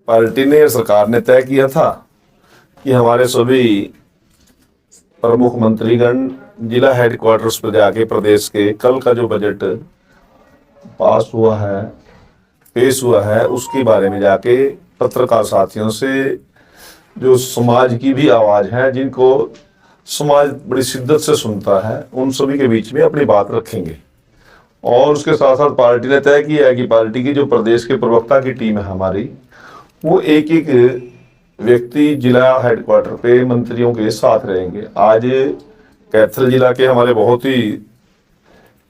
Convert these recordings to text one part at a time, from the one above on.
Party ने, सरकार ने तय किया था कि हमारे सभी प्रमुख मंत्रीगण जिला हेडक्वार्टर्स पर जाके प्रदेश के कल का जो बजट पास हुआ है, पेश हुआ है, उसके बारे में जाके पत्रकार साथियों से, जो समाज की भी आवाज है, जिनको समाज बड़ी शिद्दत से सुनता है, उन सभी के बीच में अपनी बात रखेंगे। और उसके साथ साथ पार्टी ने तय किया है कि पार्टी की जो प्रदेश के प्रवक्ता की टीम है हमारी, वो एक एक व्यक्ति जिला हेडक्वार्टर पे मंत्रियों के साथ रहेंगे। आज कैथल जिला के हमारे बहुत ही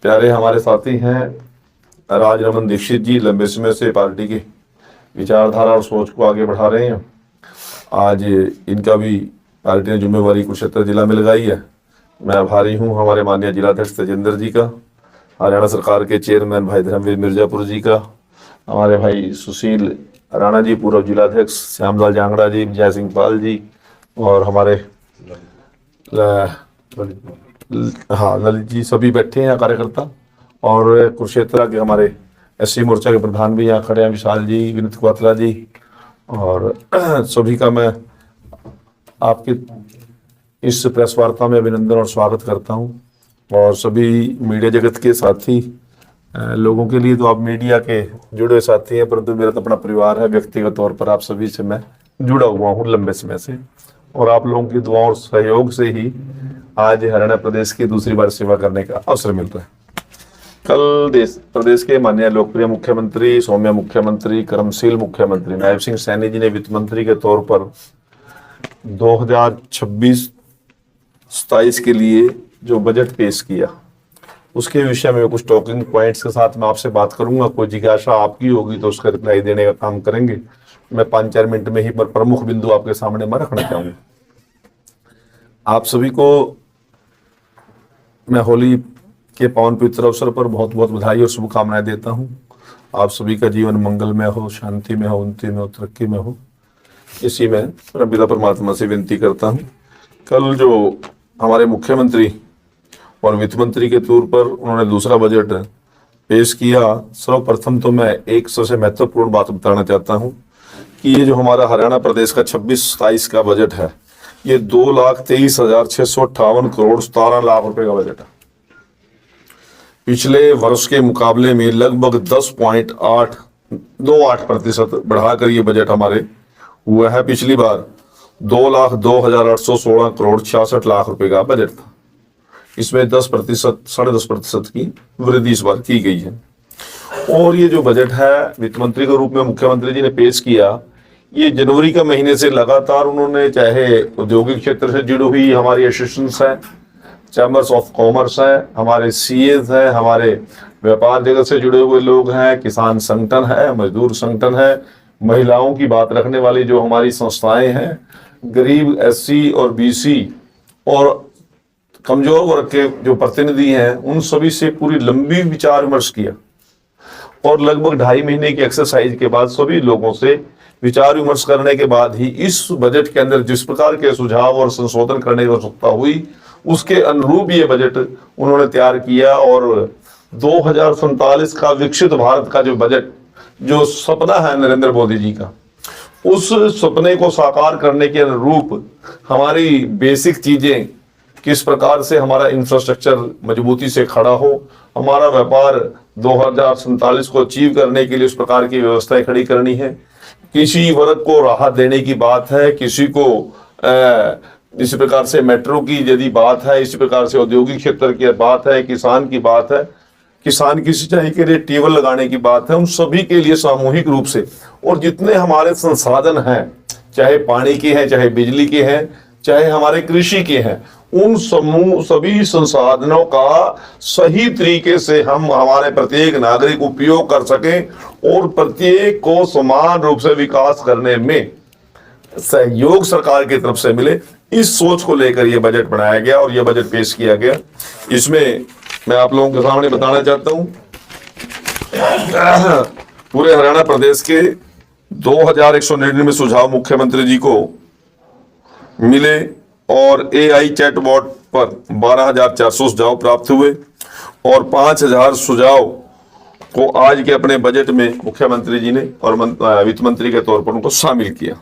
प्यारे हमारे साथी हैं राजरमन दीक्षित जी, लंबे समय से पार्टी की विचारधारा और सोच को आगे बढ़ा रहे हैं। आज इनका भी पार्टी ने जिम्मेवारी कुरुक्षेत्र जिला में लगाई है। मैं आभारी हूं हमारे माननीय जिलाध्यक्ष तेजेंद्र जी का, हरियाणा सरकार के चेयरमैन भाई धर्मवीर मिर्जापुर जी का, हमारे भाई सुशील राणा जी पूर्व जिलाध्यक्ष, श्यामलाल जांगड़ा जी, जय सिंह पाल जी, और हमारे ललित जी, सभी बैठे हैं कार्यकर्ता। और कुरुक्षेत्र के हमारे एससी मोर्चा के प्रधान भी यहाँ खड़े हैं, विशाल जी, विनीत क्वात्रा जी, और सभी का मैं आपकी इस प्रेस वार्ता में अभिनंदन और स्वागत करता हूँ। और सभी मीडिया जगत के साथी लोगों के लिए तो आप मीडिया के जुड़े साथी हैं, परंतु मेरा तो अपना परिवार है। व्यक्तिगत तौर पर आप सभी से मैं जुड़ा हुआ हूँ लंबे समय से, और आप लोगों की दुआओं और सहयोग से ही आज हरियाणा प्रदेश की दूसरी बार सेवा करने का अवसर मिल रहा है। कल प्रदेश के माननीय लोकप्रिय मुख्यमंत्री, सौम्य मुख्यमंत्री, कर्मशील मुख्यमंत्री नायब सिंह सैनी जी ने वित्त मंत्री के तौर पर 2026-27 के लिए जो बजट पेश किया, उसके विषय में कुछ टॉकिंग पॉइंट्स के साथ मैं आपसे बात करूंगा। कोई जिज्ञासा आपकी होगी तो उसका रिप्लाई देने का काम करेंगे। मैं 5-4 मिनट में ही पर प्रमुख बिंदु आपके सामने मैं रखना चाहूंगा। आप सभी को मैं होली के पावन पवित्र अवसर पर बहुत बहुत बधाई और शुभकामनाएं देता हूं। आप सभी का जीवन मंगलमय हो, शांति में हो, उन्नति में हो, तरक्की में हो, इसी में रब्बिल्ला परमात्मा से विनती करता हूं। कल जो हमारे मुख्यमंत्री और वित्त मंत्री के तौर पर उन्होंने दूसरा बजट पेश किया, सर्वप्रथम तो मैं एक सबसे महत्वपूर्ण बात बताना चाहता हूं कि ये जो हमारा हरियाणा प्रदेश का 26-27 का बजट है, ये 2,23,658 करोड़ 17 लाख रुपए का बजट है। पिछले वर्ष के मुकाबले में लगभग 10.28% बढ़ाकर ये बजट हमारे हुआ है। पिछली बार 2,02,816 करोड़ 66 लाख रुपए का बजट था। इसमें 10%, 10.5% की वृद्धि इस बार की गई है। और ये जो बजट है वित्त मंत्री के रूप में मुख्यमंत्री जी ने पेश किया, ये जनवरी के महीने से लगातार उन्होंने, चाहे औद्योगिक क्षेत्र से जुड़ी हुई हमारी एसोसिएशंस हैं, चैम्बर्स ऑफ कॉमर्स है, हमारे सीएस है, हमारे व्यापार जगत से जुड़े हुए लोग हैं, किसान संगठन है, मजदूर संगठन है, महिलाओं की बात रखने वाली जो हमारी संस्थाएं हैं, गरीब एससी और बीसी और कमजोर वर्ग के जो प्रतिनिधि हैं, उन सभी से पूरी लंबी विचार विमर्श किया। और लगभग 2.5 महीने की एक्सरसाइज के बाद सभी लोगों से विचार विमर्श करने के बाद ही इस बजट के अंदर जिस प्रकार के सुझाव और संशोधन करने की आवश्यकता हुई, उसके अनुरूप ये बजट उन्होंने तैयार किया। और 2047 का विकसित भारत का जो बजट, जो सपना है नरेंद्र मोदी जी का, उस सपने को साकार करने के अनुरूप हमारी बेसिक चीजें, किस प्रकार से हमारा इंफ्रास्ट्रक्चर मजबूती से खड़ा हो, हमारा व्यापार 2047 को अचीव करने के लिए उस प्रकार की व्यवस्थाएं खड़ी करनी है। किसी वर्ग को राहत देने की बात है, किसी को इसी प्रकार से मेट्रो की यदि बात है, इसी प्रकार से औद्योगिक क्षेत्र की बात है, किसान की बात है, किसान की सिंचाई के लिए ट्यूबवेल लगाने की बात है, उन सभी के लिए सामूहिक रूप से, और जितने हमारे संसाधन हैं, चाहे पानी के हैं, चाहे बिजली के हैं, चाहे हमारे कृषि के हैं, उन सभी संसाधनों का सही तरीके से हम हमारे प्रत्येक नागरिक उपयोग कर सकें और प्रत्येक को समान रूप से विकास करने में सहयोग सरकार की तरफ से मिले, इस सोच को लेकर यह बजट बनाया गया और यह बजट पेश किया गया। इसमें मैं आप लोगों के सामने बताना चाहता हूं, पूरे हरियाणा प्रदेश के 2,199 सुझाव मुख्यमंत्री जी को मिले और AI चैटबॉट पर 12,400 सुझाव प्राप्त हुए और 5,000 सुझाव को आज के अपने बजट में मुख्यमंत्री जी ने और वित्त मंत्री के तौर पर उनको शामिल किया।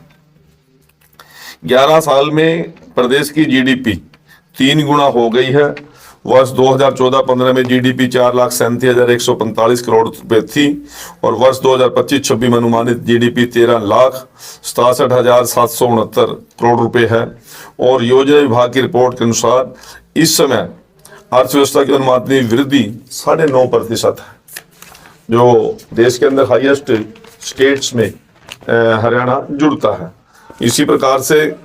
11 साल में प्रदेश की जीडीपी 3 गुना हो गई है। वर्ष 2014-15 में जीडीपी 4,37,145 करोड़ रुपए थी और वर्ष 2025-26 में अनुमानित जीडीपी 13,67,769 करोड़ रुपए है। और योजना विभाग की रिपोर्ट के अनुसार इस समय अर्थव्यवस्था की अनुमानित वृद्धि 9.5% है, जो देश के अंदर हाईएस्ट स्टेट्स में हरियाणा जुड़ता है। इसी प्रकार से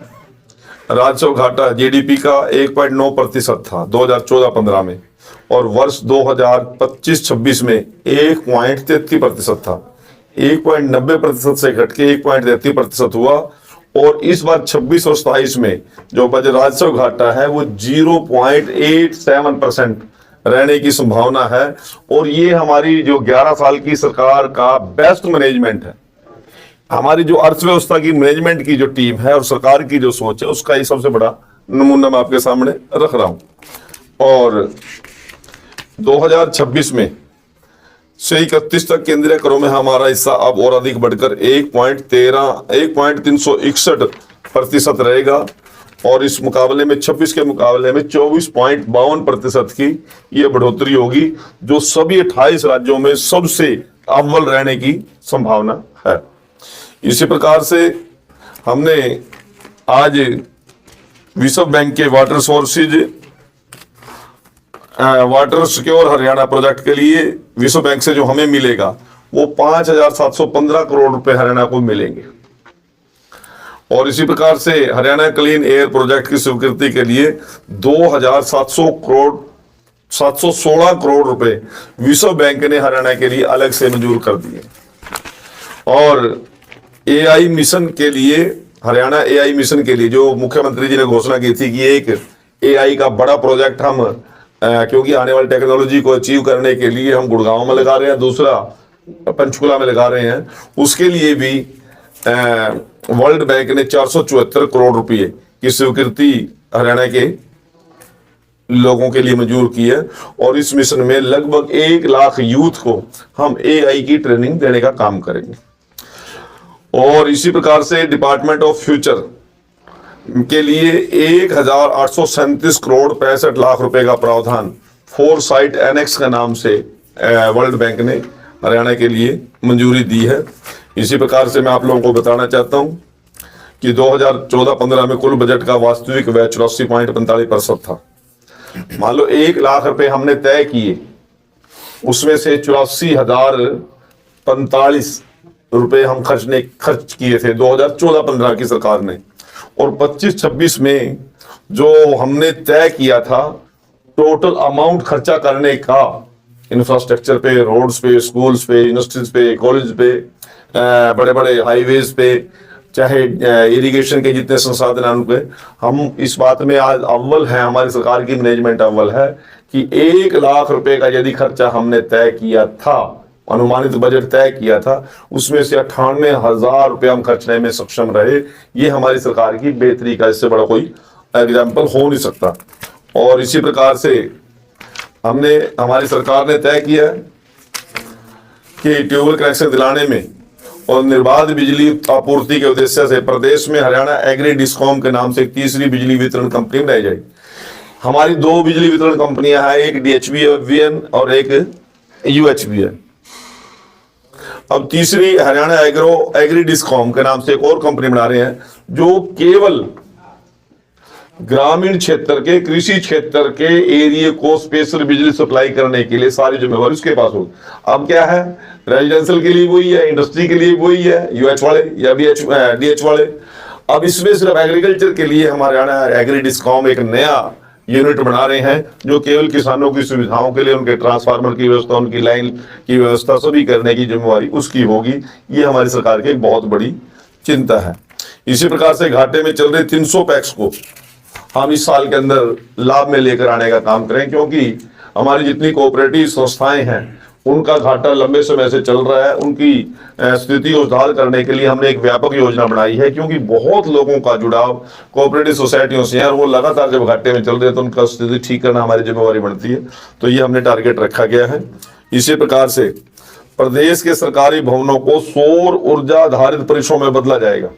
राजस्व घाटा जीडीपी का 1.9% था 2014-15 में और वर्ष 2025-26 में 1.33% था। 1.90% से घट के 1.33% हुआ और इस बार 26 और 27 में जो बजट राजस्व घाटा है वो 0.87% रहने की संभावना है। और ये हमारी जो 11 साल की सरकार का बेस्ट मैनेजमेंट है, हमारी जो अर्थव्यवस्था की मैनेजमेंट की जो टीम है और सरकार की जो सोच है, उसका ये सबसे बड़ा नमूना मैं आपके सामने रख रहा हूं। और 2026 में से 31 तक केंद्रीय करों में हमारा हिस्सा अब और अधिक बढ़कर 1.361% रहेगा और इस मुकाबले में 26 के मुकाबले में 24.52% की यह बढ़ोतरी होगी, जो सभी 28 राज्यों में सबसे अव्वल रहने की संभावना है। इसी प्रकार से हमने आज विश्व बैंक के वाटर सिक्योर हरियाणा प्रोजेक्ट के लिए विश्व बैंक से जो हमें मिलेगा वो 5,715 करोड़ रुपए हरियाणा को मिलेंगे। और इसी प्रकार से हरियाणा क्लीन एयर प्रोजेक्ट की स्वीकृति के लिए 2,716 करोड़ रुपए विश्व बैंक ने हरियाणा के लिए अलग से मंजूर कर दिए। और एआई मिशन के लिए, हरियाणा एआई मिशन के लिए जो मुख्यमंत्री जी ने घोषणा की थी कि एक एआई का बड़ा प्रोजेक्ट हम क्योंकि आने वाली टेक्नोलॉजी को अचीव करने के लिए हम गुड़गांव में लगा रहे हैं, दूसरा पंचकुला में लगा रहे हैं, उसके लिए भी वर्ल्ड बैंक ने 474 करोड़ रुपए की स्वीकृति हरियाणा के लोगों के लिए मंजूर की है। और इस मिशन में लगभग 1 लाख यूथ को हम एआई की ट्रेनिंग देने का काम करेंगे। और इसी प्रकार से डिपार्टमेंट ऑफ फ्यूचर के लिए 1,837 करोड़ 65 लाख रुपए का प्रावधान फोरसाइट एनेक्स के नाम से वर्ल्ड बैंक ने हरियाणा के लिए मंजूरी दी है। इसी प्रकार से मैं आप लोगों को बताना चाहता हूं कि 2014-15 में कुल बजट का वास्तविक व्यय 84.45% था। मान लो 1 लाख रुपए हमने तय किए, उसमें से 84,045 रुपए हम खर्च किए थे 2014-15 की सरकार ने। और 25-26 में जो हमने तय किया था टोटल अमाउंट खर्चा करने का इंफ्रास्ट्रक्चर पे, रोड्स पे, स्कूल्स पे, यूनिवर्सिटीज पे, कॉलेज पे, बड़े बड़े हाईवेज पे, चाहे इरिगेशन के जितने संसाधन हैं उन पे, हम इस बात में आज अव्वल है, हमारी सरकार की मैनेजमेंट अव्वल है कि 1 लाख रुपए का यदि खर्चा हमने तय किया था, अनुमानित बजट तय किया था, उसमें से 98,000 रुपए हम खर्चने में सक्षम रहे। ये हमारी सरकार की बेहतरी का इससे बड़ा कोई एग्जाम्पल हो नहीं सकता। और इसी प्रकार से हमारी सरकार ने तय किया कि ट्यूबवेल कनेक्शन दिलाने में और निर्बाध बिजली आपूर्ति के उद्देश्य से प्रदेश में हरियाणा एग्री डिस्कॉम के नाम से एक तीसरी बिजली वितरण कंपनी बनाई जाएगी। हमारी 2 बिजली वितरण कंपनियां हैं, एक DHBN और एक UHBN। अब तीसरी हरियाणा एग्री डिस्कॉम के नाम से एक और कंपनी बना रहे हैं जो केवल ग्रामीण क्षेत्र के, कृषि क्षेत्र के एरिया को स्पेशल बिजली सप्लाई करने के लिए सारी जिम्मेवारी उसके पास होगी। अब क्या है, रेजिडेंशियल के लिए वही है, इंडस्ट्री के लिए वही है UH वाले या DH वाले। अब इसमें सिर्फ एग्रीकल्चर के लिए हमारे हरियाणा एग्री डिस्कॉम एक नया यूनिट बना रहे हैं जो केवल किसानों की सुविधाओं के लिए उनके ट्रांसफार्मर की व्यवस्था, उनकी लाइन की व्यवस्था सभी करने की जिम्मेवारी उसकी होगी। ये हमारी सरकार की एक बहुत बड़ी चिंता है। इसी प्रकार से घाटे में चल रहे 300 पैक्स को हम इस साल के अंदर लाभ में लेकर आने का काम करें, क्योंकि हमारी जितनी कोऑपरेटिव संस्थाएं हैं उनका घाटा लंबे समय से चल रहा है। उनकी स्थिति को सुधार करने के लिए हमने एक व्यापक योजना बनाई है, क्योंकि बहुत लोगों का जुड़ाव कोऑपरेटिव सोसाइटियों से है और वो लगातार जब घाटे में चल रहे हैं तो उनका स्थिति ठीक करना हमारी जिम्मेवारी बनती है। तो ये हमने टारगेट रखा गया है। इसी प्रकार से प्रदेश के सरकारी भवनों को सौर ऊर्जा आधारित परिसरों में बदला जाएगा।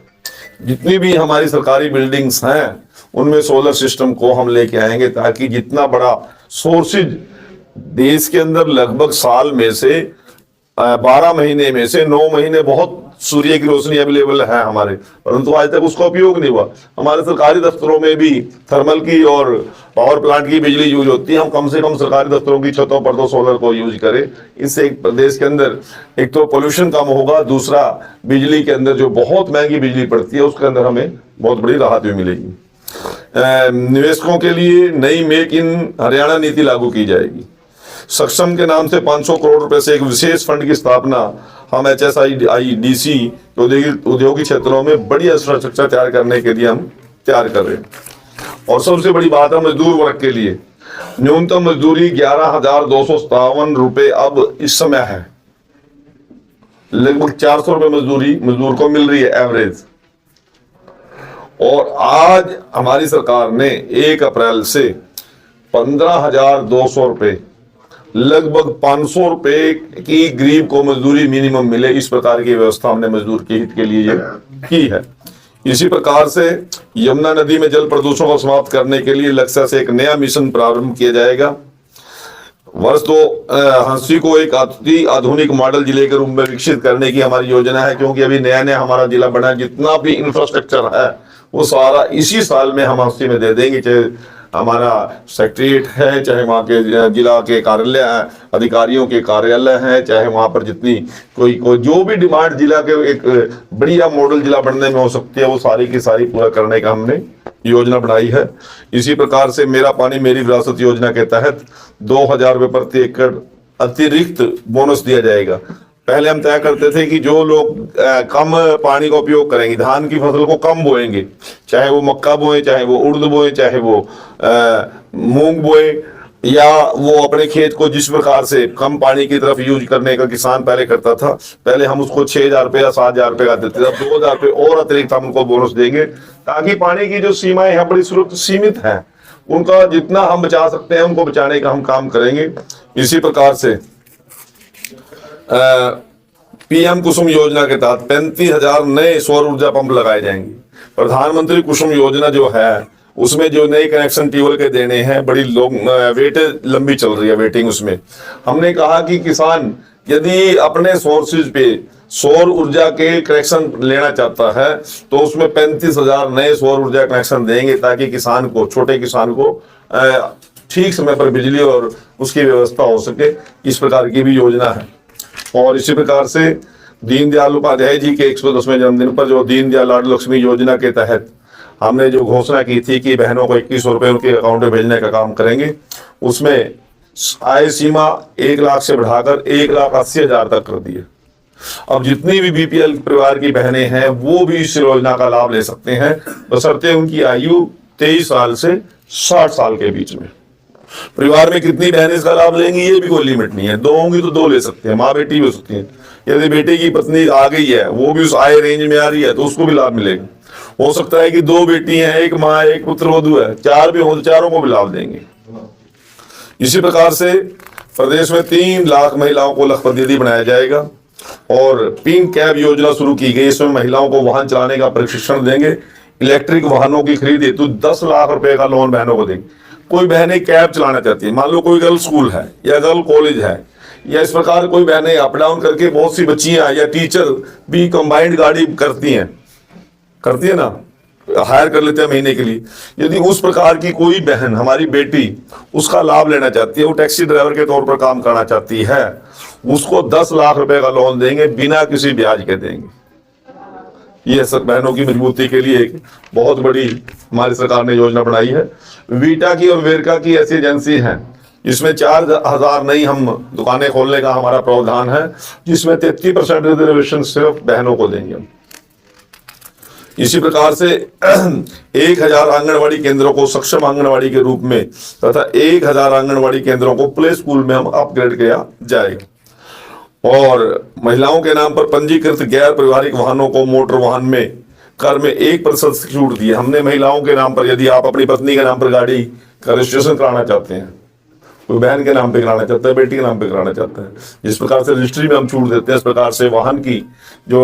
जितनी भी हमारी सरकारी बिल्डिंग्स हैं उनमें सोलर सिस्टम को हम लेके आएंगे, ताकि जितना बड़ा सोर्सेज देश के अंदर लगभग साल में से 12 महीने में से 9 महीने बहुत सूर्य की रोशनी अवेलेबल है हमारे, परंतु आज तक उसका उपयोग नहीं हुआ। हमारे सरकारी दफ्तरों में भी थर्मल की और पावर प्लांट की बिजली यूज होती है। हम कम से कम सरकारी दफ्तरों की छतों पर तो सोलर को यूज करें। इससे एक प्रदेश के अंदर एक तो पोल्यूशन कम होगा, दूसरा बिजली के अंदर जो बहुत महंगी बिजली पड़ती है उसके अंदर हमें बहुत बड़ी राहत भी मिलेगी। निवेशकों के लिए नई मेक इन हरियाणा नीति लागू की जाएगी। सक्षम के नाम से 500 करोड़ रुपए से एक विशेष फंड की स्थापना हम HSIDC औद्योगिक क्षेत्रों में बड़ी इंफ्रास्ट्रक्चर तैयार करने के लिए हम तैयार कर रहे हैं। और सबसे बड़ी बात है मजदूर वर्ग के लिए न्यूनतम मजदूरी 11,257 रुपए अब इस समय है। लगभग 400 रुपए मजदूरी मजदूर को मिल रही है एवरेज। और आज हमारी सरकार ने 1 अप्रैल से 15,200 रुपए लगभग 500 रुपए की गरीब को मजदूरी मिनिमम मिले, इस प्रकार की व्यवस्था हमने मजदूर के हित के लिए की है। इसी प्रकार से यमुना नदी में जल प्रदूषण को समाप्त करने के लिए लक्ष्य से एक नया मिशन प्रारंभ किया जाएगा। वर्ष 2080 को एक अति आधुनिक मॉडल जिले के रूप में विकसित करने की हमारी योजना है, क्योंकि अभी नया नया हमारा जिला बना है। जितना भी इंफ्रास्ट्रक्चर है वो सारा इसी साल में हम 80 में दे देंगे, चाहे हमारा सेक्रेटरीट है, चाहे वहाँ के जिला के कार्यालय अधिकारियों के कार्यालय हैं, चाहे वहाँ पर जितनी कोई जो भी डिमांड जिला के एक बढ़िया मॉडल जिला बनने में हो सकती है वो सारी की सारी पूरा करने का हमने योजना बनाई है। इसी प्रकार से मेरा पानी मेरी विरासत योजना के तहत 2,000 रुपये प्रति एकड़ अतिरिक्त बोनस दिया जाएगा। पहले हम तय करते थे कि जो लोग कम पानी का उपयोग करेंगे, धान की फसल को कम बोएंगे, चाहे वो मक्का बोए, चाहे वो उड़द बोए, चाहे वो मूंग बोए, या वो अपने खेत को जिस प्रकार से कम पानी की तरफ यूज करने का किसान पहले करता था, पहले हम उसको 6,000 रुपये या 7,000 रुपये का देते थे। अब 2,000 रुपये और अतिरिक्त हम उनको बोनस देंगे, ताकि पानी की जो सीमाएं हैं बड़ी सीमित हैं, उनका जितना हम बचा सकते हैं उनको बचाने का हम काम करेंगे। इसी प्रकार से PM कुसुम योजना के तहत 35,000 नए सौर ऊर्जा पंप लगाए जाएंगे। प्रधानमंत्री कुसुम योजना जो है उसमें जो नए कनेक्शन ट्यूबवेल के देने हैं, बड़ी वेटेज लंबी चल रही है वेटिंग। उसमें हमने कहा कि किसान यदि अपने सोर्सेज पे सौर ऊर्जा के कनेक्शन लेना चाहता है तो उसमें 35,000 नए सौर ऊर्जा कनेक्शन देंगे, ताकि किसान को, छोटे किसान को ठीक समय पर बिजली और उसकी व्यवस्था हो सके। इस प्रकार की भी योजना है। और इसी प्रकार से दीनदयाल उपाध्याय जी के 110वें जन्मदिन पर जो दीनदयाल लाडली लक्ष्मी योजना के तहत हमने जो घोषणा की थी कि बहनों को 2100 रुपये उनके अकाउंट में भेजने का काम करेंगे, उसमें आय सीमा 1 लाख से बढ़ाकर 1,80,000 तक कर दी है। अब जितनी भी BPL परिवार की बहनें हैं वो भी इस योजना का लाभ ले सकते हैं, बशर्ते उनकी आयु 23 साल से 60 साल के बीच में। परिवार में कितनी बहनें इसका लाभ लेंगी ये भी कोई लिमिट नहीं है, 2 होंगी तो 2 ले सकते हैं, माँ बेटी भी हो सकती है। यदि बेटे की पत्नी आ गई है, वो भी उस आय रेंज में आ रही है, तो उसको भी लाभ मिलेगा। हो सकता है कि 2 बेटी हैं, 1 माँ, 1 पुत्र वधू है, 4 भी हो तो 4 को भी लाभ देंगे। इसी प्रकार से प्रदेश में 3 लाख महिलाओं को लखपति दीदी बनाया जाएगा। और पिंक कैब योजना शुरू की गई, इसमें महिलाओं को वाहन चलाने का प्रशिक्षण देंगे। इलेक्ट्रिक वाहनों की खरीद हेतु 10 लाख रुपए का लोन बहनों को देंगे। कोई बहनें कैब चलाना चाहती है, मान लो कोई गर्ल स्कूल है या गर्ल कॉलेज है, या इस प्रकार कोई बहनें अप डाउन करके, बहुत सी बच्चियां या टीचर भी कंबाइंड गाड़ी करती है ना, हायर कर लेते हैं महीने के लिए। यदि उस प्रकार की कोई बहन, हमारी बेटी, उसका लाभ लेना चाहती है, वो टैक्सी ड्राइवर के तौर पर काम करना चाहती है, उसको 10 लाख रुपए का लोन देंगे, बिना किसी ब्याज के देंगे। ये सब बहनों की मजबूती के लिए एक बहुत बड़ी हमारी सरकार ने योजना बनाई है। वीटा की और वेरका की ऐसी एजेंसी हैं, इसमें 4,000 नई हम दुकानें खोलने का हमारा प्रावधान है, जिसमें 33% रिजर्वेशन सिर्फ बहनों को देंगे हम। इसी प्रकार से 1,000 आंगनवाड़ी केंद्रों को सक्षम आंगनवाड़ी के रूप में तथा 1,000 आंगनवाड़ी केंद्रों को प्ले स्कूल में हम अपग्रेड किया जाएगा। और महिलाओं के नाम पर पंजीकृत गैर पारिवारिक वाहनों को मोटर वाहन में कर में 1% छूट दी है हमने। महिलाओं के नाम पर, यदि आप अपनी पत्नी के नाम पर गाड़ी का रजिस्ट्रेशन कराना चाहते हैं कोई बहन के नाम पे कराना चाहता है, बेटी के नाम पे कराना चाहता है। जिस प्रकार से रजिस्ट्री में हम छूट देते हैं, इस प्रकार से वाहन की जो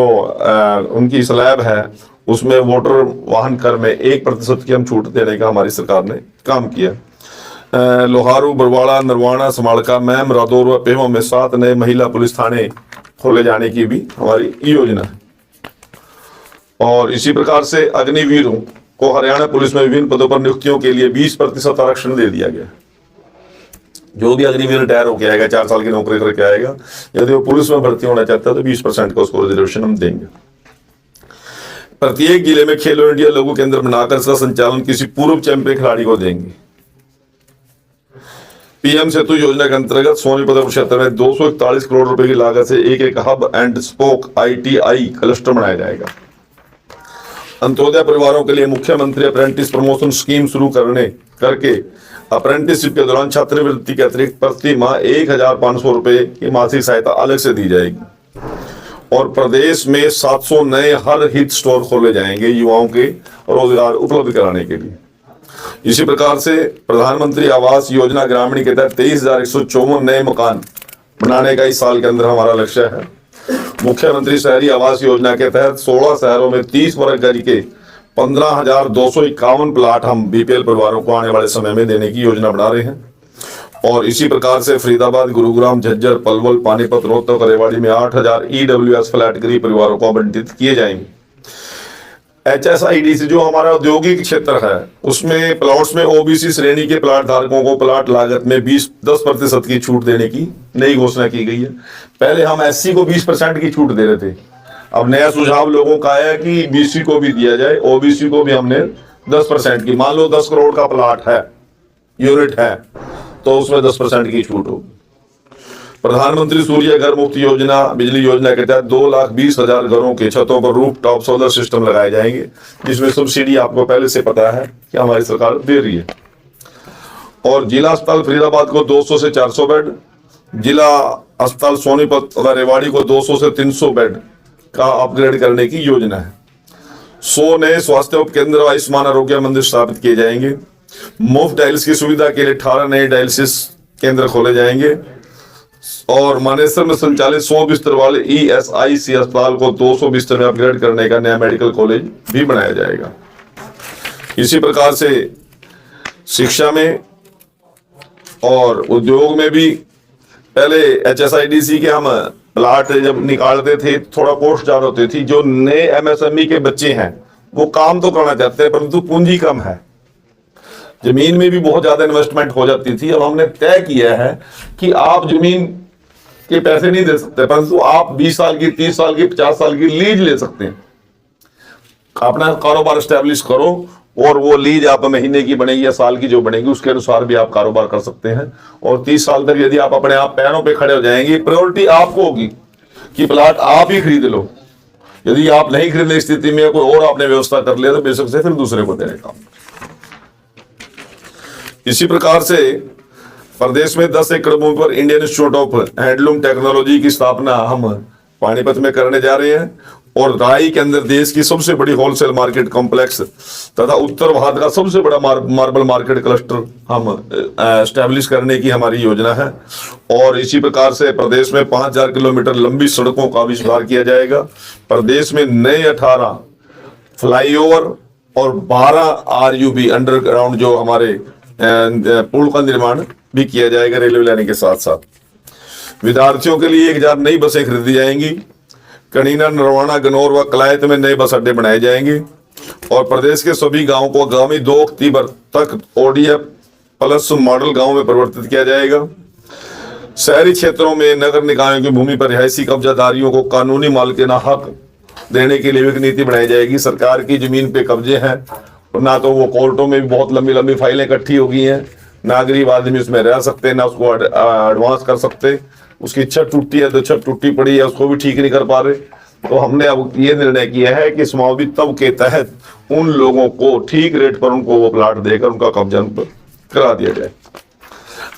उनकी स्लैब है उसमें मोटर वाहन कर में 1% की हम छूट देने का हमारी सरकार ने काम किया। लोहारू, बरवाड़ा, नरवाना, समालका, मैम, रादौर व पेहो में 7 नए महिला पुलिस थाने खोले जाने की भी हमारी योजना है। और इसी प्रकार से अग्निवीरों को हरियाणा पुलिस में विभिन्न पदों पर नियुक्तियों के लिए 20% आरक्षण दे दिया गया। जो भी अग्निवीर रिटायर होकर आएगा, 4 साल की नौकरी करके आएगा, यदि वो पुलिस में भर्ती होना चाहता है तो 20% का उसको रिजर्वेशन हम देंगे। प्रत्येक जिले में खेलो इंडिया लघु केंद्र बनाकर इसका संचालन किसी पूर्व चैंपियन खिलाड़ी को देंगे। पीएम सेतु योजना के अंतर्गत सोनीपत क्षेत्र में 241 करोड़ रुपए की लागत से एक hub and spoke ITI cluster बनाया जाएगा। अंत्योदय परिवारों के लिए मुख्यमंत्री अप्रेंटिस प्रमोशन स्कीम शुरू करके अप्रेंटिसशिप के दौरान छात्रवृत्ति के अतिरिक्त प्रति माह 1500 रुपए की मासिक सहायता अलग से दी जाएगी। और प्रदेश में 700 नए हर हित स्टोर खोले जाएंगे युवाओं के रोजगार उपलब्ध कराने के लिए। इसी प्रकार से प्रधानमंत्री आवास योजना ग्रामीण के तहत 23,154 नए मकान बनाने का इस साल के अंदर हमारा लक्ष्य है। मुख्यमंत्री शहरी आवास योजना के तहत 16 शहरों में 30 वर्ग गज के 15,251 प्लाट हम BPL परिवारों को आने वाले समय में देने की योजना बना रहे हैं। और इसी प्रकार से फरीदाबाद, गुरुग्राम, झज्जर, पलवल, पानीपत, रोहतक और रेवाड़ी में 8,000 EWS फ्लैट गरीब परिवारों को आवंटित किए जाएंगे। HSIDC जो हमारा औद्योगिक क्षेत्र है उसमें प्लॉट्स में OBC श्रेणी के प्लाट धारकों को प्लाट लागत में 10% की छूट देने की नई घोषणा की गई है। पहले हम SC को 20% की छूट दे रहे थे, अब नया सुझाव लोगों का है कि BC को भी दिया जाए, OBC को भी हमने 10% की। मान लो 10 करोड़ का प्लाट है, यूनिट है, तो उसमें 10% की छूट होगी। प्रधानमंत्री सूर्य घर मुफ्त योजना बिजली योजना के तहत 2,20,000 घरों के छतों पर रूफटॉप सोलर सिस्टम लगाए जाएंगे, जिसमें सब्सिडी आपको पहले से पता है कि हमारी सरकार दे रही है। और जिला अस्पताल फरीदाबाद को 200 से 400 बेड, जिला अस्पताल सोनीपत और रेवाड़ी को 200 से 300 बेड का अपग्रेड करने की योजना है। 100 नए स्वास्थ्य उपकेंद्र आयुष्मान आरोग्य मंदिर स्थापित किए जाएंगे। मुफ्त डायलिसिस की सुविधा के लिए 18 नए डायलिसिस केंद्र खोले जाएंगे। और मानेसर में संचालित 100 बिस्तर वाले ESIC अस्पताल को 200 बिस्तर में अपग्रेड करने का नया मेडिकल कॉलेज भी बनाया जाएगा। इसी प्रकार से शिक्षा में और उद्योग में भी पहले HSIDC के हम प्लाट जब निकालते थे थोड़ा पोस्ट ज्यादा होती थी। जो नए MSME के बच्चे हैं वो काम तो करना चाहते हैं परंतु पूंजी कम है, जमीन में भी बहुत ज्यादा इन्वेस्टमेंट हो जाती थी। अब हमने तय किया है कि आप जमीन के पैसे नहीं दे सकते परंतु आप 20 साल की, 30 साल की, 50 साल की लीज ले सकते हैं। अपना कारोबार स्टैब्लिश करो और वो लीज आप महीने की बनेगी या साल की जो बनेगी उसके अनुसार भी आप कारोबार कर सकते हैं। और 30 साल तक यदि आप अपने आप पैरों पे खड़े हो जाएंगे, प्रायोरिटी आपको होगी कि प्लाट आप ही खरीद लो। यदि आप नहीं खरीदने स्थिति में कोई और आपने व्यवस्था कर लिया तो बेशक से फिर दूसरे को देने का। इसी प्रकार से प्रदेश में 10 एकड़ भूमि पर Indian institute of handloom technology की स्थापना हम पानीपत में करने जा रहे हैं। और राई के अंदर देश की सबसे बड़ी होलसेल मार्केट कॉम्प्लेक्स तथा उत्तर भारत का सबसे बड़ा मार्बल मार्केट क्लस्टर हम एस्टेब्लिश करने की हमारी योजना है। और इसी प्रकार से प्रदेश में 5,000 किलोमीटर लंबी सड़कों का विस्तार किया जाएगा। प्रदेश में नए 18 फ्लाईओवर और 12 RUB अंडरग्राउंड जो हमारे पुल का निर्माण भी किया जाएगा रेलवे लाइन के साथ साथ। विद्यार्थियों के लिए 1000 नई बसें खरीदी जाएंगी। कनीना, नरवाना, गनौर व कलायत में नए बस अड्डे बनाए जाएंगे। और प्रदेश के सभी गांवों को आगामी 2 अक्टूबर तक ODF प्लस मॉडल गांव में परिवर्तित किया जाएगा। शहरी क्षेत्रों में नगर निकायों की भूमि पर रिहायशी कब्जादारियों को कानूनी मालिकाना हक देने के लिए एक नीति बनाई जाएगी। सरकार की जमीन पे कब्जे हैं, ना तो वो कोर्टों में भी बहुत लंबी लंबी फाइलें इकट्ठी हो गई हैं, ना गरीब आदमी उसमें रह सकते, ना उसको एडवांस कर सकते। उसकी छत टूटी है तो छत टूटी पड़ी है, उसको भी ठीक नहीं कर पा रहे। तो हमने अब ये निर्णय किया है कि समावी तब के तहत उन लोगों को ठीक रेट पर उनको वो प्लाट देकर उनका कब्जा करा दिया जाए।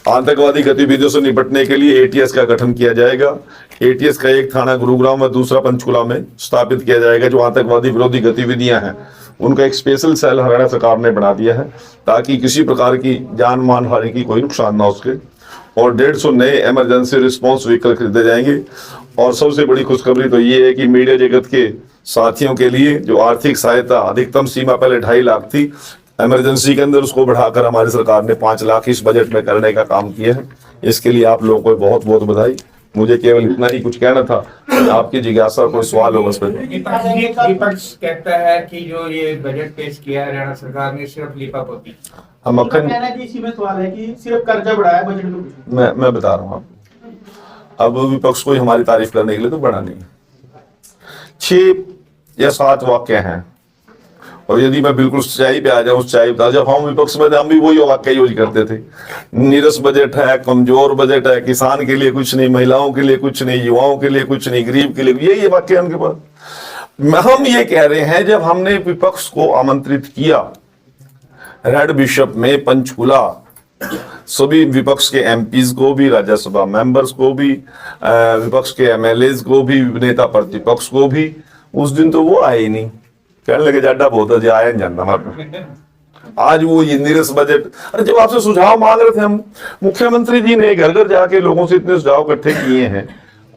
आतंकवादी गतिविधियों से निपटने के लिए ATS का गठन किया जाएगा। ATS का एक थाना गुरुग्राम और दूसरा पंचकुला में स्थापित किया जाएगा। जो आतंकवादी विरोधी गतिविधियां हैं उनका एक स्पेशल सेल हरियाणा सरकार ने बना दिया है ताकि किसी प्रकार की जान मान हानि की कोई नुकसान ना हो सके। और 150 नए इमरजेंसी रिस्पांस व्हीकल खरीदे जाएंगे। और सबसे बड़ी खुशखबरी तो ये है कि मीडिया जगत के साथियों के लिए जो आर्थिक सहायता अधिकतम सीमा पहले 2.5 लाख थी इमरजेंसी के अंदर, उसको बढ़ाकर हमारी सरकार ने 5 लाख इस बजट में करने का काम किया है। इसके लिए आप लोगों को बहुत बहुत बधाई। मुझे केवल इतना ही कुछ कहना था। आपकी जिज्ञासा कोई सवाल होगा उसमें? विपक्ष कहता है कि जो ये बजट पेश किया है हरियाणा सरकार ने सिर्फ लीपापोती। हम अखन इसी में सवाल है कि सिर्फ कर्जा बढ़ाया बजट में। मैं बता रहा हूँ आपको। अब विपक्ष को हमारी तारीफ करने के लिए तो बड़ा नहीं, 6 या 7 वाक्य हैं, और यदि मैं बिल्कुल सच्चाई पे आ जाऊं, सच्चाई बता, जब हम विपक्ष में थे हम भी वही वाक्य यूज करते थे। नीरस बजट है, कमजोर बजट है, किसान के लिए कुछ नहीं, महिलाओं के लिए कुछ नहीं, युवाओं के लिए कुछ नहीं, गरीब के लिए, यही वाक्य है उनके पास। हम ये कह रहे हैं, जब हमने विपक्ष को आमंत्रित किया रेड बिशप में पंचकुला, सभी विपक्ष के एमपीज को भी, राज्यसभा मेंबर्स को भी, विपक्ष के एमएलएज को भी, नेता प्रतिपक्ष को भी, उस दिन तो वो आए ही नहीं। कहने लगे जाडा बहुत है, आया नहीं जानता हमारे। आज वो ये नीरस बजट, अरे जब आपसे सुझाव मांग रहे थे हम, मुख्यमंत्री जी ने घर घर जाके लोगों से इतने सुझाव इकट्ठे किए हैं,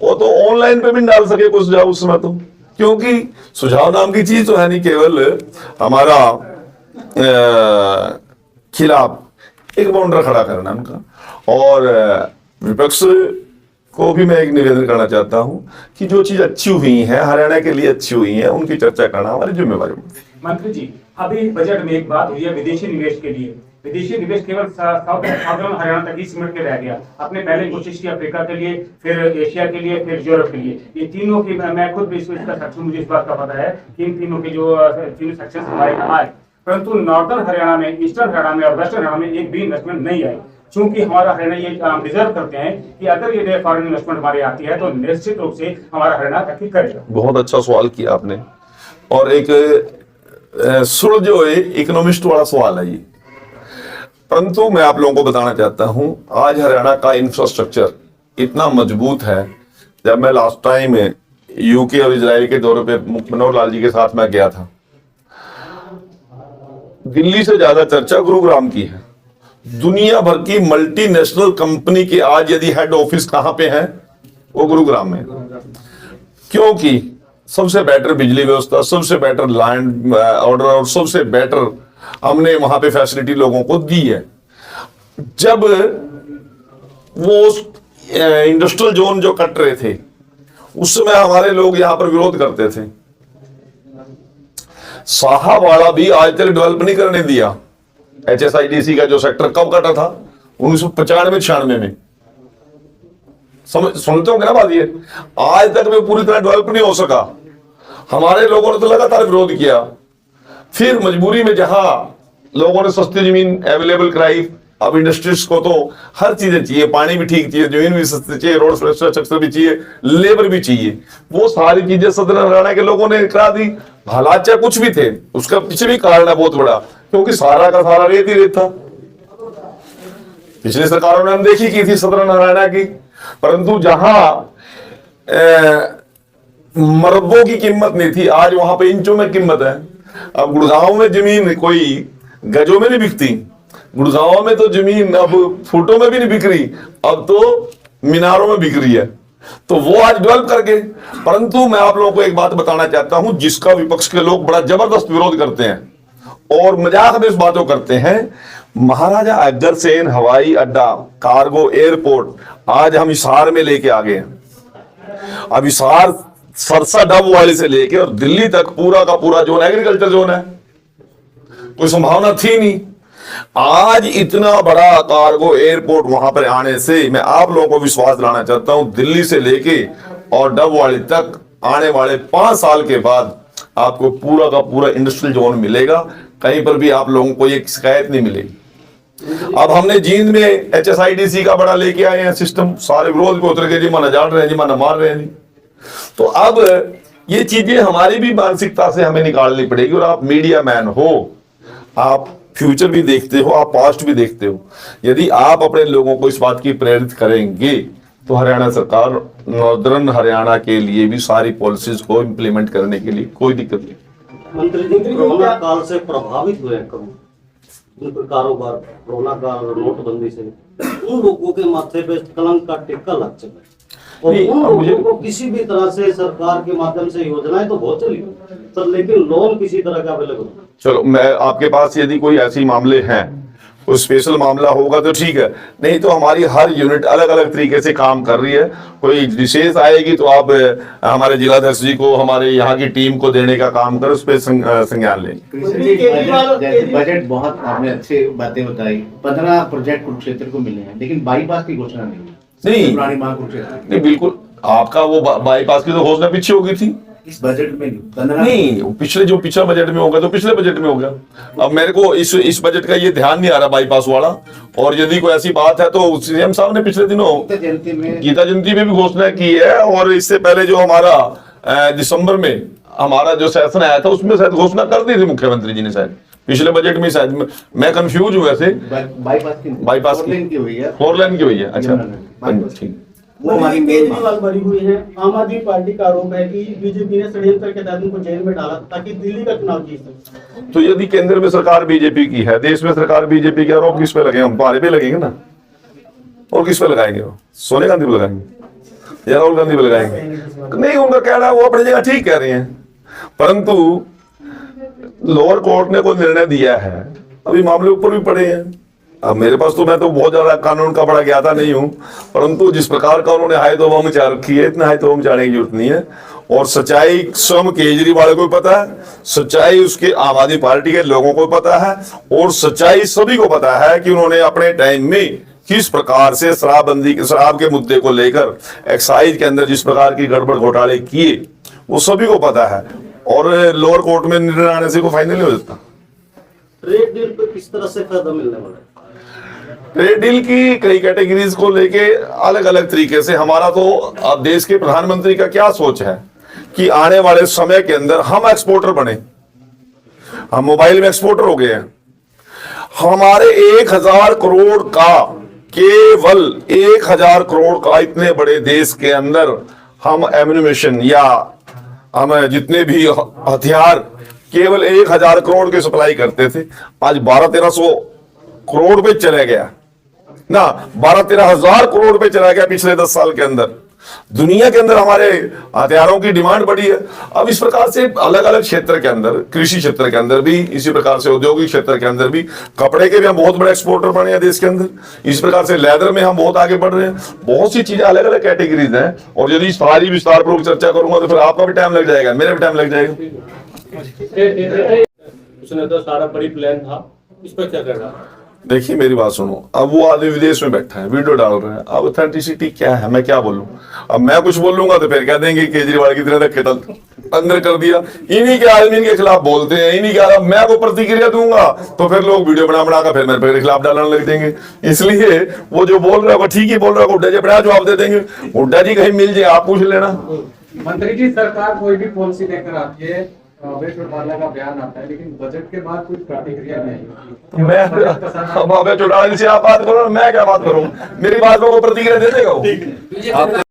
वो तो ऑनलाइन पे भी डाल सके कुछ सुझाव उस समय तो, क्योंकि सुझाव नाम की चीज तो है नहीं, केवल हमारा खिलाफ एक बाउंड्री खड़ा करना उनका। और विपक्ष को भी मैं एक निवेदन करना चाहता हूं कि जो चीज अच्छी हुई है, हरियाणा के लिए अच्छी हुई है, उनकी चर्चा करना हमारी जिम्मेवारी है। मंत्री जी, अभी बजट में एक बात हुई है विदेशी निवेश के लिए। विदेशी निवेश केवल साउदर्न हरियाणा तक ही सिमट के रह गया। आपने पहले कोशिश की अफ्रीका के लिए, फिर एशिया के लिए, फिर यूरोप के लिए। ये तीनों की मैं खुद भी इसका सेक्शन, मुझे इस बात का पता है कि इन तीनों के जो तीनों सेक्शन हमारे यहाँ आए, परंतु नॉर्दर्न हरियाणा में, ईस्टर्न हरियाणा में और वेस्टर्न हरियाणा में एक भी इन्वेस्टमेंट नहीं आई। चूंकि हमारा हरियाणा ये डिजर्व करते हैं कि अगर ये फॉरेन इन्वेस्टमेंट हमारे आती है तो निश्चित रूप से हमारा हरियाणा तरक्की करेगा। बहुत अच्छा सवाल किया आपने, और एक सुलझो इकोनॉमिस्ट वाला सवाल है ये। परंतु मैं आप लोगों को बताना चाहता हूं, आज हरियाणा का इंफ्रास्ट्रक्चर इतना मजबूत है। जब मैं लास्ट टाइम यूके और इजराइल के दौरे पे मनोहर लाल जी के साथ मैं गया था, दिल्ली से ज्यादा चर्चा गुरुग्राम की है। दुनिया भर की मल्टीनेशनल कंपनी के आज यदि हेड ऑफिस कहां पे है, वो गुरुग्राम में, क्योंकि सबसे बेटर बिजली व्यवस्था, सबसे बेटर लैंड ऑर्डर और सबसे बेटर हमने वहां पे फैसिलिटी लोगों को दी है। जब वो इंडस्ट्रियल जोन जो कट रहे थे, उस समय हमारे लोग यहां पर विरोध करते थे। साहावाड़ा भी आज तक डेवलप नहीं करने दिया। HSIDC का जो सेक्टर कब कटा था, 1995-96 में। सुनते होंगे ना बात ये, आज तक में पूरी तरह डेवलप नहीं हो सका। हमारे लोगों ने तो लगातार विरोध किया। फिर मजबूरी में जहां लोगों ने सस्ती जमीन अवेलेबल कराई, अब इंडस्ट्रीज को तो हर चीजें चाहिए, पानी भी ठीक चाहिए, जमीन भी सस्ती चाहिए, रोड इंफ्रास्ट्रक्चर भी चाहिए, लेबर भी चाहिए। वो सारी चीजें सदर हरियाणा के लोगों ने करा दी। हालात चाहे कुछ भी थे, उसका पीछे भी कारण है बहुत बड़ा, क्योंकि सारा का सारा रेत ही रेत था। पिछली सरकारों ने अनदेखी की थी सदर हरियाणा की। परंतु जहां मरब्बों की कीमत नहीं थी, आज वहां पे इंचों में कीमत है। अब गुड़गांव में जमीन कोई गजों में नहीं बिकती, गुड़गांव में तो जमीन अब फुटों में भी नहीं बिक रही, अब तो मीनारों में बिक रही है। तो वो आज डेवलप करके। परंतु मैं आप लोगों को एक बात बताना चाहता हूं, जिसका विपक्ष के लोग बड़ा जबरदस्त विरोध करते हैं और मजाक में इस बातों करते हैं। महाराजा अग्रसेन हवाई अड्डा, कार्गो एयरपोर्ट आज हम हिसार में लेके आ गए हैं। अब हिसार सरसा डब वाली से लेके और दिल्ली तक पूरा का पूरा जोन एग्रीकल्चर जोन है, कोई संभावना थी नहीं। आज इतना बड़ा कार्गो एयरपोर्ट वहां पर आने से मैं आप लोगों को विश्वास दिलाना चाहता हूं, दिल्ली से लेके और डबवाली तक आने वाले 5 साल के बाद आपको पूरा का पूरा इंडस्ट्रियल जोन मिलेगा। कहीं पर भी आप लोगों को ये शिकायत नहीं मिलेगी। अब हमने जींद में HSIDC का बड़ा लेके आए हैं सिस्टम, सारे विरोध पे उतर के जी माना जान रहे हैं, जी माना मार रहे हैं जी। तो अब ये चीजें हमारी भी मानसिकता से हमें निकालनी पड़ेगी। और आप मीडिया मैन हो, आप फ्यूचर भी देखते हो, आप पास्ट भी देखते हो। यदि आप अपने लोगों को इस बात की प्रेरित करेंगे तो हरियाणा सरकार नॉर्दर्न हरियाणा के लिए भी सारी पॉलिसीज को इम्प्लीमेंट करने के लिए कोई दिक्कत नहीं। मंत्री जी, कोरोना काल से प्रभावित हुए कम उनका कारोबार, कोरोना काल और नोटबंदी से उन लोगों के माथे पे कलंक का टिक्का लग चुका है। और नहीं, उन अब मुझे- लोगों को किसी भी तरह से सरकार के माध्यम से योजनाएं तो बहुत चली तो, लेकिन लोन किसी तरह का अवेलेबल। चलो, मैं आपके पास यदि कोई ऐसी मामले हैं, कोई स्पेशल मामला होगा तो ठीक है, नहीं तो हमारी हर यूनिट अलग अलग तरीके से काम कर रही है। कोई विशेष आएगी तो आप हमारे जिलाध्यक्ष जी को, हमारे यहाँ की टीम को देने का काम करें, उस पर संज्ञान लें। कृष्ण जी, जैसे बजट बहुत आपने अच्छी बातें बताई, 15 प्रोजेक्ट कुरुक्षेत्र को मिले हैं, लेकिन बाईपास की घोषणा नहीं हुई। नहीं। पुरानी मांग कुरुक्षेत्र नहीं, बिल्कुल आपका वो बाईपास की तो घोषणा पीछे हो गई थी। इस बजट में नहीं, 15 नहीं, पिछला बजट में होगा तो पिछले बजट में होगा। अब मेरे को इस बजट का ये ध्यान नहीं आ रहा बाईपास वाला, और यदि कोई ऐसी बात है तो सीएम साहब ने पिछले दिनों जयंती में गीता जयंती में भी घोषणा की है, और इससे पहले जो हमारा दिसंबर में हमारा जो सेशन आया था उसमें शायद घोषणा कर दी थी मुख्यमंत्री जी ने, शायद पिछले बजट में, शायद मैं कंफ्यूज हूँ वैसे। बाईपास की हुई है, 4 लेन की हुई है। अच्छा, बाईपास। ठीक। वो हमारी मेन केजरीवाल भरी हुई है। आम आदमी पार्टी का आरोप है कि बीजेपी ने षड्यंत्र के तहत उनको जेल में डाला ताकि दिल्ली का चुनाव जीत सके। तो यदि केंद्र में सरकार बीजेपी की है, देश में सरकार बीजेपी की, आरोप किस पे लगे? हम हमारे पे लगेंगे ना, और किस पे लगाएंगे? वो सोनिया गांधी पे लगाएंगे या राहुल गांधी पे लगाएंगे? नहीं, उनका कहना है वो अपनी जगह ठीक कह रहे हैं, परंतु लोअर कोर्ट ने कोई निर्णय दिया है, अभी मामले ऊपर भी पड़े हैं। अब मेरे पास तो, मैं तो बहुत ज्यादा कानून का बड़ा ज्ञाता नहीं हूं, परंतु जिस प्रकार का उन्होंने हाय तौबा मचा रखी है, इतना हाय तौबा मचाने की जरूरत नहीं है। और सच्चाई स्वयं केजरीवाल को पता है, सच्चाई उसके आम आदमी पार्टी के लोगों को पता है, और सच्चाई सभी को पता है कि उन्होंने अपने टाइम में किस प्रकार से शराब के मुद्दे को लेकर एक्साइज के अंदर जिस प्रकार की गड़बड़ घोटाले किए, वो सभी को पता है। और लोअर कोर्ट में निर्णय आने से कोई फाइनल नहीं हो जाता। ट्रेड डील पे किस तरह से फायदा मिलने वाला है? ट्रेड डील की कई कैटेगरीज को लेके अलग अलग तरीके से, हमारा तो अब देश के प्रधानमंत्री का क्या सोच है कि आने वाले समय के अंदर हम एक्सपोर्टर बने। हम मोबाइल में एक्सपोर्टर हो गए हैं। हमारे 1000 करोड़ का, केवल 1000 करोड़ का इतने बड़े देश के अंदर हम एम्यूनिशन या हम जितने भी हथियार केवल 1000 करोड़ के सप्लाई करते थे, आज 1200-1300 करोड़ पे चले गया ना, 12-13 हजार करोड़ पे चला गया पिछले 10 साल के अंदर। दुनिया के अंदर हमारे हथियारों की डिमांड बढ़ी है। अब इस प्रकार से अलग अलग क्षेत्र के अंदर, कृषि क्षेत्र के अंदर भी, इसी प्रकार से औद्योगिक क्षेत्र के अंदर भी, कपड़े के भी हम बहुत बड़े एक्सपोर्टर बने हैं देश के अंदर। इस प्रकार से लेदर में हम बहुत आगे बढ़ रहे हैं। बहुत सी चीजें अलग अलग कैटेगरीज हैं, और यदि सारी विस्तार पूर्वक चर्चा करूंगा तो फिर आपका भी टाइम लग जाएगा, मेरा भी टाइम लग जाएगा। उसने तो सारा बड़ी प्लान था, इस पर क्या करना? देखिए मेरी बात सुनो, अब वो आदमी विदेश में बैठा है, वीडियो डाल रहा है, अब ऑथेंटिसिटी क्या है, मैं क्या बोलूं? अब मैं कुछ बोलूंगा तो फिर कह देंगे केजरीवाल की तरह धक्के अंदर कर दिया, इन्हीं के आदमी इनके खिलाफ बोलते हैं, इन्हीं के, मैं को प्रतिक्रिया दूंगा तो फिर लोग वीडियो बना कर फिर मेरे खिलाफ डालने लग देंगे। इसलिए वो जो बोल रहा है वो ठीक ही बोल रहा है, हुड्डा जी बड़ा जवाब दे देंगे। हुड्डा जी कहीं मिल जाए, आप पूछ लेना। मंत्री जी, सरकार कोई भी पॉलिसी लेकर आती है, अवैध चौटाला का बयान आता है, लेकिन बजट के बाद कोई प्रतिक्रिया नहीं। मैं अब अवैध चौटाला से आप बात करो, मैं क्या बात करूं? मेरी बात को प्रतिक्रिया दे देगा वो।